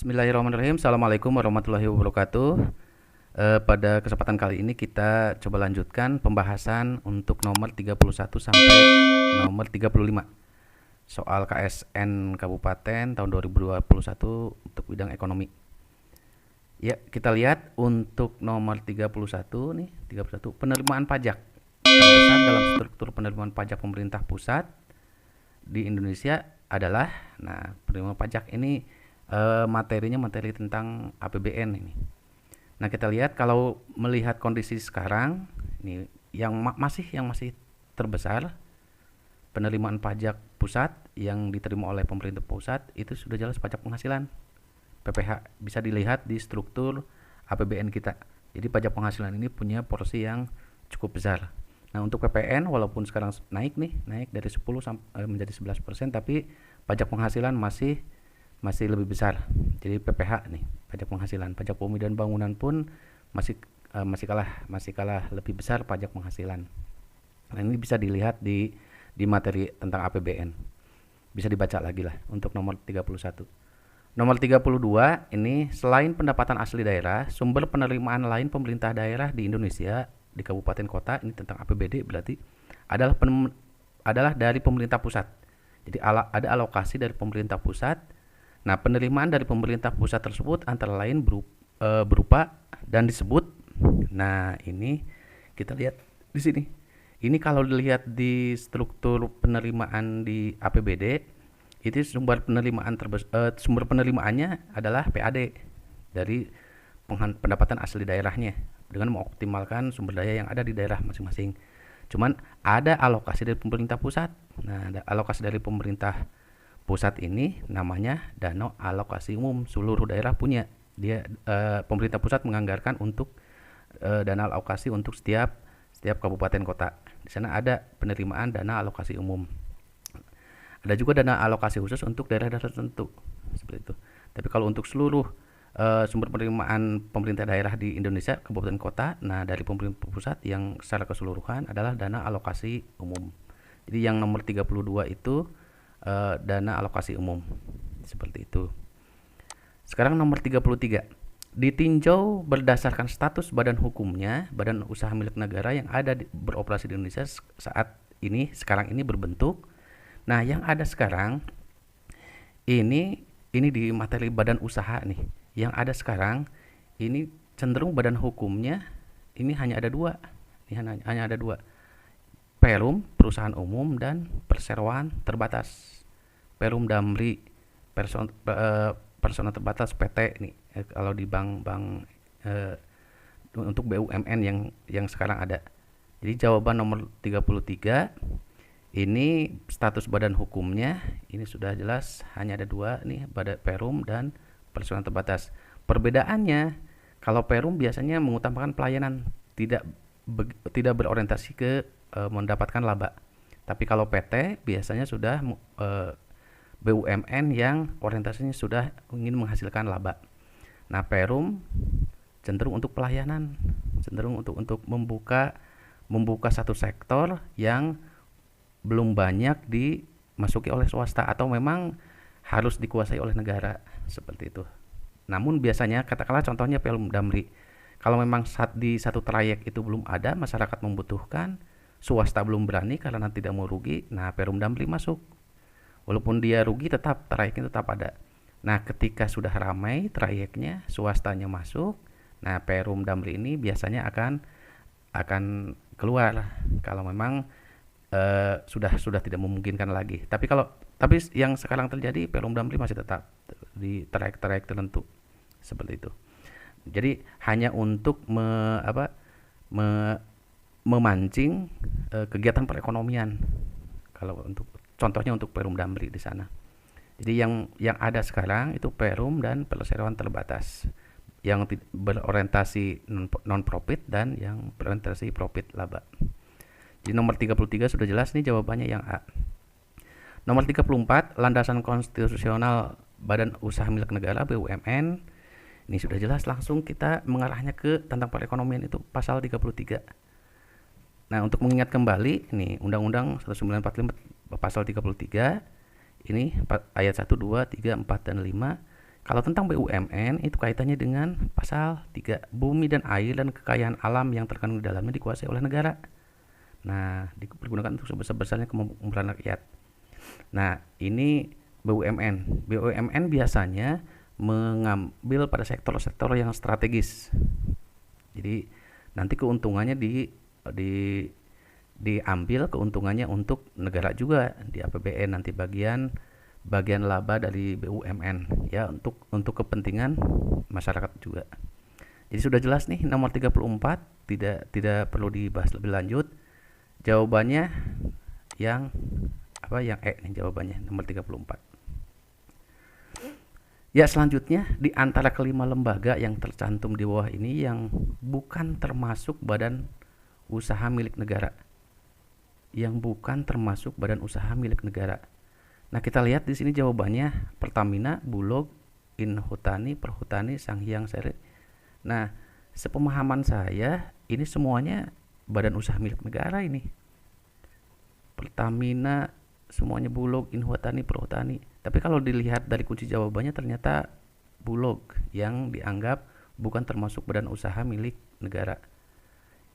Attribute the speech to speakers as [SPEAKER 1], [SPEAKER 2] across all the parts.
[SPEAKER 1] Bismillahirrahmanirrahim. Assalamualaikum warahmatullahi wabarakatuh. Pada kesempatan kali ini kita coba lanjutkan pembahasan untuk nomor 31 sampai nomor 35 soal KSN Kabupaten tahun 2021 untuk bidang ekonomi. Ya, kita lihat untuk nomor 31 nih, 31 penerimaan pajak terbesar dalam struktur penerimaan pajak pemerintah pusat di Indonesia adalah, nah, penerimaan pajak ini materinya materi tentang APBN ini. Nah, kita lihat kalau melihat kondisi sekarang ini yang masih terbesar penerimaan pajak pusat yang diterima oleh pemerintah pusat itu sudah jelas pajak penghasilan PPH, bisa dilihat di struktur APBN kita. Jadi pajak penghasilan ini punya porsi yang cukup besar. Nah, untuk PPN walaupun sekarang naik dari 10 menjadi 11%, tapi pajak penghasilan masih lebih besar. Jadi PPH nih, pajak penghasilan, pajak bumi dan bangunan pun masih kalah lebih besar pajak penghasilan. Nah, ini bisa dilihat di materi tentang APBN. Bisa dibaca lagi lah untuk nomor 31. Nomor 32 ini selain pendapatan asli daerah, sumber penerimaan lain pemerintah daerah di Indonesia di kabupaten kota ini tentang APBD berarti adalah dari pemerintah pusat. Jadi ada alokasi dari pemerintah pusat. Nah, penerimaan dari pemerintah pusat tersebut antara lain berupa dan disebut. Nah, ini kita lihat di sini. Ini kalau dilihat di struktur penerimaan di APBD, itu sumber penerimaannya adalah PAD dari pendapatan asli daerahnya dengan mengoptimalkan sumber daya yang ada di daerah masing-masing. Cuman ada alokasi dari pemerintah pusat. Nah, ada alokasi dari pemerintah pusat ini namanya dana alokasi umum, seluruh daerah punya. Dia pemerintah pusat menganggarkan untuk dana alokasi untuk setiap kabupaten kota. Di sana ada penerimaan dana alokasi umum. Ada juga dana alokasi khusus untuk daerah-daerah tertentu seperti itu. Tapi kalau untuk seluruh sumber penerimaan pemerintah daerah di Indonesia kabupaten kota, nah dari pemerintah pusat yang secara keseluruhan adalah dana alokasi umum. Jadi yang nomor 32 itu dana alokasi umum seperti itu. Sekarang nomor 33, ditinjau berdasarkan status badan hukumnya, badan usaha milik negara yang ada beroperasi di Indonesia sekarang ini berbentuk. Nah, yang ada sekarang ini di materi badan usaha nih. Yang ada sekarang ini cenderung badan hukumnya ini hanya ada dua. Hanya ada dua. Perum, perusahaan umum, dan perseroan terbatas. Perum Damri, personal terbatas PT nih. Kalau di bank untuk BUMN yang sekarang ada. Jadi jawaban nomor 33 ini status badan hukumnya ini sudah jelas hanya ada dua nih, pada Perum dan personal terbatas. Perbedaannya, kalau Perum biasanya mengutamakan pelayanan, tidak berorientasi ke mendapatkan laba. Tapi kalau PT biasanya sudah BUMN yang orientasinya sudah ingin menghasilkan laba. Nah, Perum cenderung untuk pelayanan, cenderung untuk membuka satu sektor yang belum banyak dimasuki oleh swasta atau memang harus dikuasai oleh negara seperti itu. Namun biasanya katakanlah contohnya Perum Damri, kalau memang di satu trayek itu belum ada, masyarakat membutuhkan, swasta belum berani karena tidak mau rugi, nah Perum Damri masuk. Walaupun dia rugi trayeknya tetap ada. Nah, ketika sudah ramai trayeknya, swastanya masuk, nah Perum Damri ini biasanya akan keluar kalau memang sudah tidak memungkinkan lagi. Tapi yang sekarang terjadi, Perum Damri masih tetap di trayek-trayek tertentu seperti itu. Jadi hanya untuk memancing kegiatan perekonomian. Kalau contohnya untuk Perum Damri di sana. Jadi yang ada sekarang itu Perum dan perseroan terbatas yang berorientasi non profit dan yang berorientasi profit laba. Jadi nomor 33 sudah jelas nih jawabannya yang A. Nomor 34, landasan konstitusional Badan Usaha Milik Negara BUMN. Ini sudah jelas, langsung kita mengarahnya ke tentang perekonomian, itu pasal 33. Nah, untuk mengingat kembali ini Undang-Undang 1945 pasal 33 ini ayat 1, 2, 3, 4 dan 5 Kalau tentang BUMN itu kaitannya dengan pasal 3, bumi dan air dan kekayaan alam yang terkandung di dalamnya dikuasai oleh negara. Nah, dipergunakan untuk sebesar-besarnya kemakmuran rakyat. Nah, ini BUMN. BUMN biasanya mengambil pada sektor-sektor yang strategis. Jadi nanti keuntungannya di diambil keuntungannya untuk negara juga di APBN, nanti bagian laba dari BUMN ya, untuk kepentingan masyarakat juga. Jadi sudah jelas nih nomor 34, tidak perlu dibahas lebih lanjut. Jawabannya yang yang nih jawabannya nomor 34. Ya, selanjutnya di antara kelima lembaga yang tercantum di bawah ini yang bukan termasuk badan usaha milik negara. Yang bukan termasuk badan usaha milik negara. Nah, kita lihat di sini jawabannya Pertamina, Bulog, Inhutani, Perhutani, Sanghyang Seri. Nah, sepemahaman saya ini semuanya badan usaha milik negara ini. Pertamina semuanya Bulog, Inhutani, Perhutani. Tapi kalau dilihat dari kunci jawabannya ternyata Bulog yang dianggap bukan termasuk badan usaha milik negara.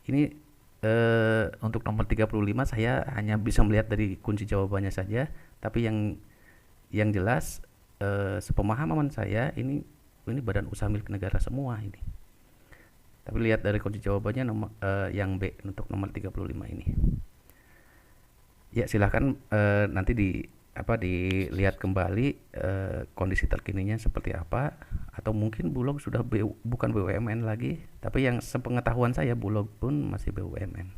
[SPEAKER 1] Ini untuk nomor 35 saya hanya bisa melihat dari kunci jawabannya saja, tapi yang jelas sepemahaman saya ini badan usaha milik negara semua ini. Tapi lihat dari kunci jawabannya yang B untuk nomor 35 ini. Ya, silahkan nanti dilihat kembali kondisi terkininya seperti apa, atau mungkin Bulog sudah bukan BUMN lagi, tapi yang sepengetahuan saya Bulog pun masih BUMN.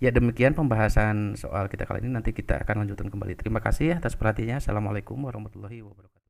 [SPEAKER 1] Ya, demikian pembahasan soal kita kali ini, nanti kita akan lanjutkan kembali. Terima kasih atas perhatiannya. Assalamualaikum warahmatullahi wabarakatuh.